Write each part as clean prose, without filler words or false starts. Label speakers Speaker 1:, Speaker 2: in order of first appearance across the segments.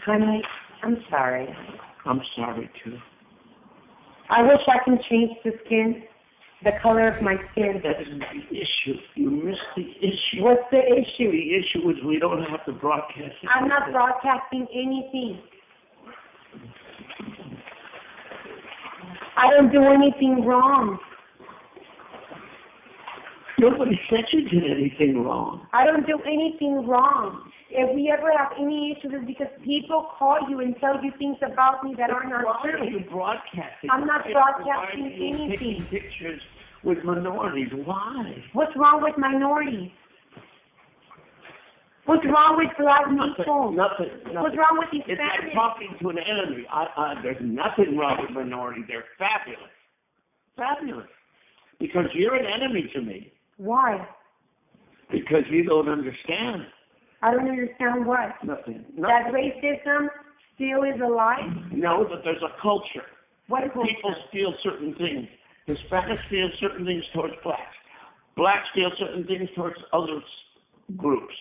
Speaker 1: Honey, I'm sorry.
Speaker 2: I'm sorry, too.
Speaker 1: I wish I can change the color of my skin.
Speaker 2: That isn't the issue. You missed the issue.
Speaker 1: What's the issue?
Speaker 2: The issue is we don't have to broadcast it.
Speaker 1: I'm not broadcasting anything. I don't do anything wrong.
Speaker 2: Nobody said you did anything wrong.
Speaker 1: I don't do anything wrong. If we ever have any issues, it's because people call you and tell you things about me that are not true.
Speaker 2: Why are you broadcasting?
Speaker 1: I'm not broadcasting
Speaker 2: Why are you
Speaker 1: anything.
Speaker 2: taking pictures with minorities? Why?
Speaker 1: What's wrong with minorities? What's wrong with black people?
Speaker 2: Nothing.
Speaker 1: What's wrong with these
Speaker 2: It's like
Speaker 1: families?
Speaker 2: talking to an enemy. There's nothing wrong with minorities. They're fabulous. Fabulous. Because you're an enemy to me.
Speaker 1: Why?
Speaker 2: Because you don't understand.
Speaker 1: I don't understand what.
Speaker 2: Nothing.
Speaker 1: That racism still is alive?
Speaker 2: No, but there's a culture.
Speaker 1: What culture?
Speaker 2: People feel certain things. Hispanics feel certain things towards blacks. Blacks feel certain things towards other groups.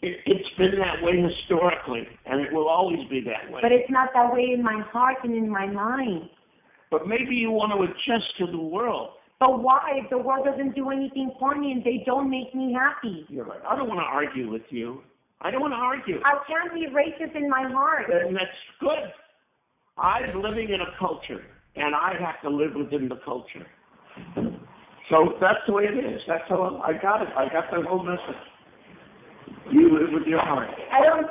Speaker 2: It's been that way historically, and it will always be that way.
Speaker 1: But it's not that way in my heart and in my mind.
Speaker 2: But maybe you want to adjust to the world.
Speaker 1: But why? If the world doesn't do anything for me and they don't make me happy.
Speaker 2: You're right. I don't want to argue with you. I don't want to argue.
Speaker 1: I can't be racist in my heart.
Speaker 2: And that's good. I'm living in a culture, and I have to live within the culture. So that's the way it is. That's how I got it. I got the whole message. You live with your heart.
Speaker 1: I don't.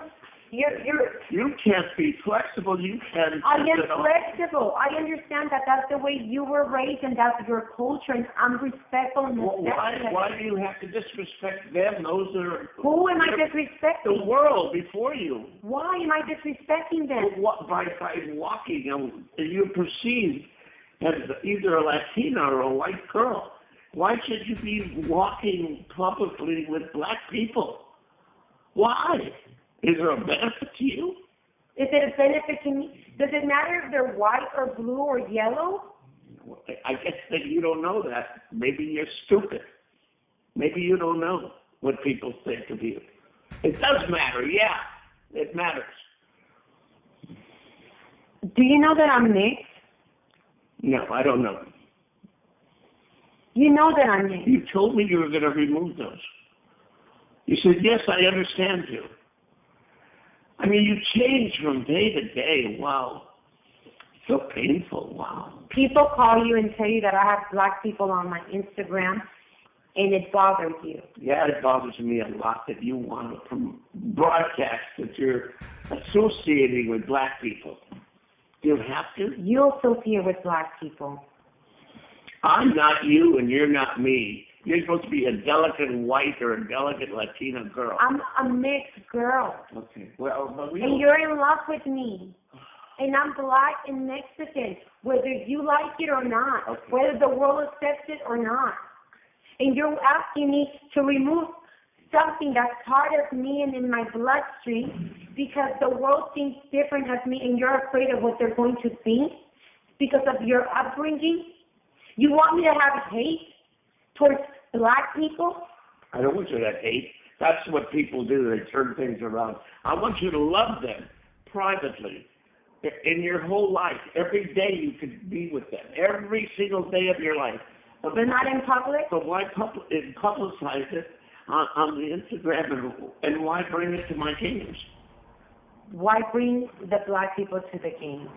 Speaker 2: You can't be flexible. You can.
Speaker 1: I am flexible. I understand that that's the way you were raised and that's your culture, and I'm respectful and
Speaker 2: why do you have to disrespect them? Those are.
Speaker 1: Who am I disrespecting?
Speaker 2: The world before you.
Speaker 1: Why am I disrespecting them?
Speaker 2: By walking, you're perceived as either a Latina or a white girl. Why should you be walking publicly with black people? Why? Is there a benefit to you?
Speaker 1: Is it a benefit to me? Does it matter if they're white or blue or yellow?
Speaker 2: I guess that you don't know that. Maybe you're stupid. Maybe you don't know what people think of you. It does matter, yeah. It matters.
Speaker 1: Do you know that I'm mixed?
Speaker 2: No, I don't know.
Speaker 1: You know that I'm mixed.
Speaker 2: You told me you were going to remove those. You said, yes, I understand you. I mean, you change from day to day. Wow. So painful. Wow.
Speaker 1: People call you and tell you that I have black people on my Instagram, and it bothers you.
Speaker 2: Yeah, it bothers me a lot that you want to broadcast that you're associating with black people. Do you have to?
Speaker 1: You associate with black people.
Speaker 2: I'm not you, and you're not me. You're supposed to be a delicate white or a delicate Latina girl.
Speaker 1: I'm a mixed girl.
Speaker 2: Okay. Well, but
Speaker 1: and you're in love with me. And I'm black and Mexican, whether you like it or not,
Speaker 2: okay.
Speaker 1: Whether the world accepts it or not. And you're asking me to remove something that's part of me and in my bloodstream because the world thinks different of me and you're afraid of what they're going to think because of your upbringing. You want me to have hate towards black people?
Speaker 2: I don't want you to hate. That's what people do. They turn things around. I want you to love them privately in your whole life. Every day you could be with them. Every single day of your life.
Speaker 1: But not in public?
Speaker 2: But why publicize it on the Instagram and why bring it to my games?
Speaker 1: Why bring the black people to the games?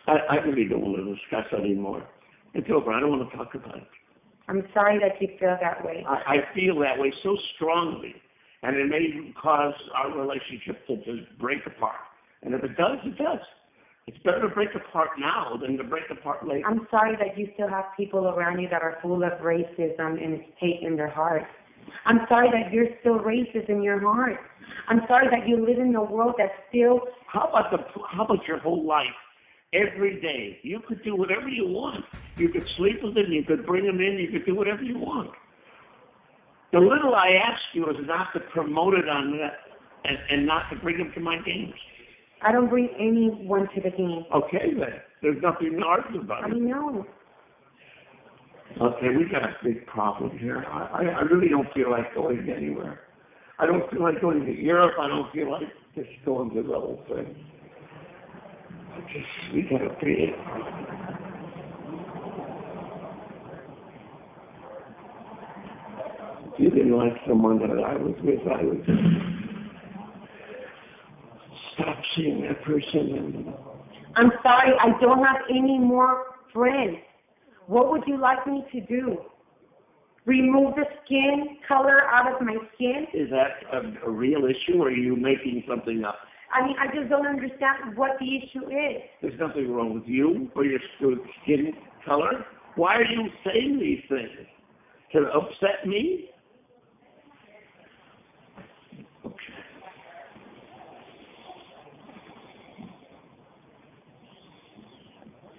Speaker 2: I really don't want to discuss anymore. It's over. I don't want to talk about it.
Speaker 1: I'm sorry that you feel that way.
Speaker 2: I feel that way so strongly, and it may cause our relationship to just break apart. And if it does, it does. It's better to break apart now than to break apart later.
Speaker 1: I'm sorry that you still have people around you that are full of racism and hate in their hearts. I'm sorry that you're still racist in your heart. I'm sorry that you live in a world that's still...
Speaker 2: How about your whole life? Every day, you could do whatever you want. You could sleep with them, you could bring them in, you could do whatever you want. The little I ask you is not to promote it on that and not to bring them to my games.
Speaker 1: I don't bring anyone to the game.
Speaker 2: Okay, then. There's nothing to argue about.
Speaker 1: I know.
Speaker 2: Okay, we got a big problem here. I really don't feel like going anywhere. I don't feel like going to Europe. I don't feel like just going to the whole thing. We gotta pay it. If you didn't like someone that I was with, I would stop seeing that person. And
Speaker 1: I'm sorry, I don't have any more friends. What would you like me to do? Remove the skin color out of my skin?
Speaker 2: is that a real issue, or are you making something up?
Speaker 1: I mean, I just don't understand what the issue is.
Speaker 2: There's nothing wrong with you or your skin color. Why are you saying these things? To upset me?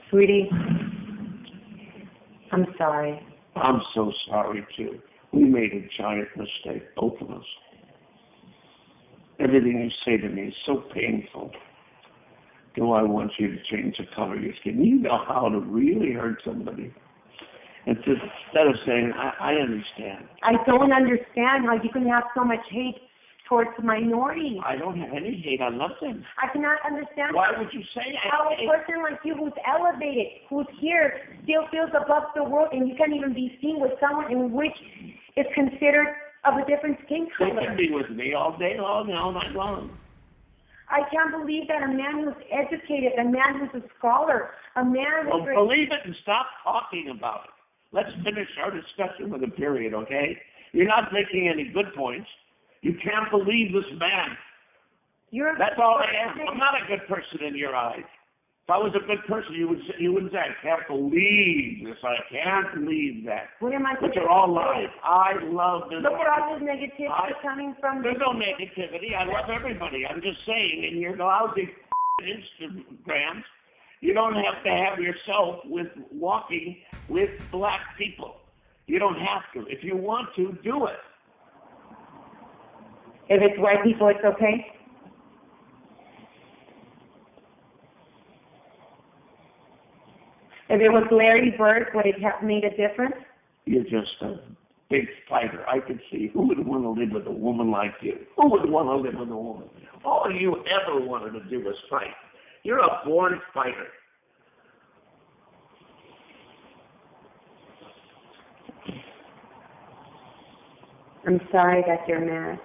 Speaker 1: Sweetie, I'm sorry.
Speaker 2: I'm so sorry, too. We made a giant mistake, both of us. Everything you say to me is so painful. Do I want you to change the color of your skin? You know how to really hurt somebody. And just, instead of saying, I understand.
Speaker 1: I don't understand how you can have so much hate towards minorities.
Speaker 2: I don't have any hate. I love them.
Speaker 1: I cannot understand
Speaker 2: Why would you say
Speaker 1: how a
Speaker 2: that?
Speaker 1: person like you who's elevated, who's here, still feels above the world, and you can't even be seen with someone in which is considered of a different skin
Speaker 2: They
Speaker 1: color.
Speaker 2: can be with me all day long and all night long.
Speaker 1: I can't believe that a man who's educated, a man who's a scholar, a man
Speaker 2: Well,
Speaker 1: who's...
Speaker 2: believe it and stop talking about it. Let's finish our discussion with a period, okay? You're not making any good points. You can't believe this man. That's all I am. I'm not a good person in your eyes. If I was a good person, you wouldn't say, I can't believe this. I can't believe that.
Speaker 1: What am I
Speaker 2: Which
Speaker 1: supposed
Speaker 2: are all
Speaker 1: to
Speaker 2: lies.
Speaker 1: say?
Speaker 2: I love this.
Speaker 1: Look at all this negativity coming from...
Speaker 2: There's no negativity. I love everybody. I'm just saying, in your lousy Instagrams, you don't have to have yourself with walking with black people. You don't have to. If you want to, do it.
Speaker 1: If it's white people, it's okay? If it was Larry Bird, would it have made a difference?
Speaker 2: You're just a big fighter. I could see who would want to live with a woman like you. Who would want to live with a woman? All you ever wanted to do was fight. You're a born fighter.
Speaker 1: I'm sorry that you're mad.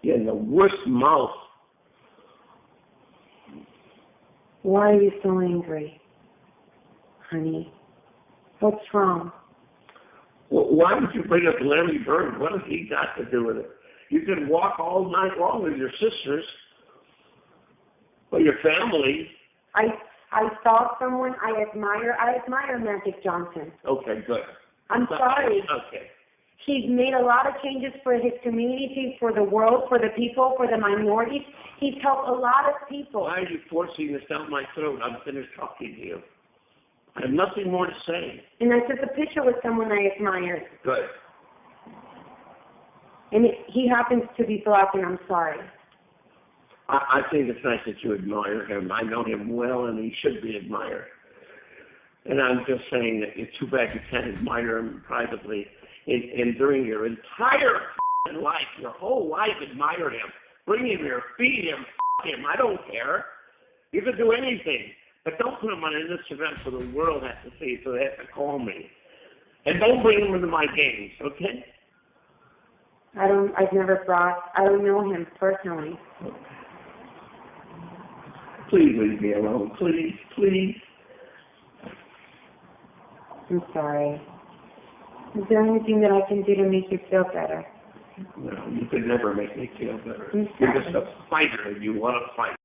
Speaker 2: You're in the worst mouth.
Speaker 1: Why are you so angry, honey? What's wrong?
Speaker 2: Well, why would you bring up Larry Bird? What has he got to do with it? You can walk all night long with your sisters or your family.
Speaker 1: I saw someone I admire. I admire Magic Johnson.
Speaker 2: Okay, good.
Speaker 1: I'm sorry.
Speaker 2: Okay.
Speaker 1: He's made a lot of changes for his community, for the world, for the people, for the minorities. He's helped a lot of people.
Speaker 2: Why are you forcing this down my throat? I'm finished talking to you. I have nothing more to say.
Speaker 1: And I took a picture with someone I admire.
Speaker 2: Good.
Speaker 1: And he happens to be black, and I'm sorry.
Speaker 2: I think it's nice that you admire him. I know him well, and he should be admired. And I'm just saying that it's too bad you can't admire him privately. And during your entire life, your whole life, admire him. Bring him here, feed him, him. I don't care. You can do anything. But don't put him on an event so the world has to see, so they have to call me. And don't bring him into my games, okay?
Speaker 1: I don't know him personally.
Speaker 2: Please leave me alone. Please, please.
Speaker 1: I'm sorry. Is there anything that I can do to make you feel better?
Speaker 2: No, you could never make me feel better.
Speaker 1: I'm
Speaker 2: You're
Speaker 1: sorry.
Speaker 2: just a fighter and you want to fight.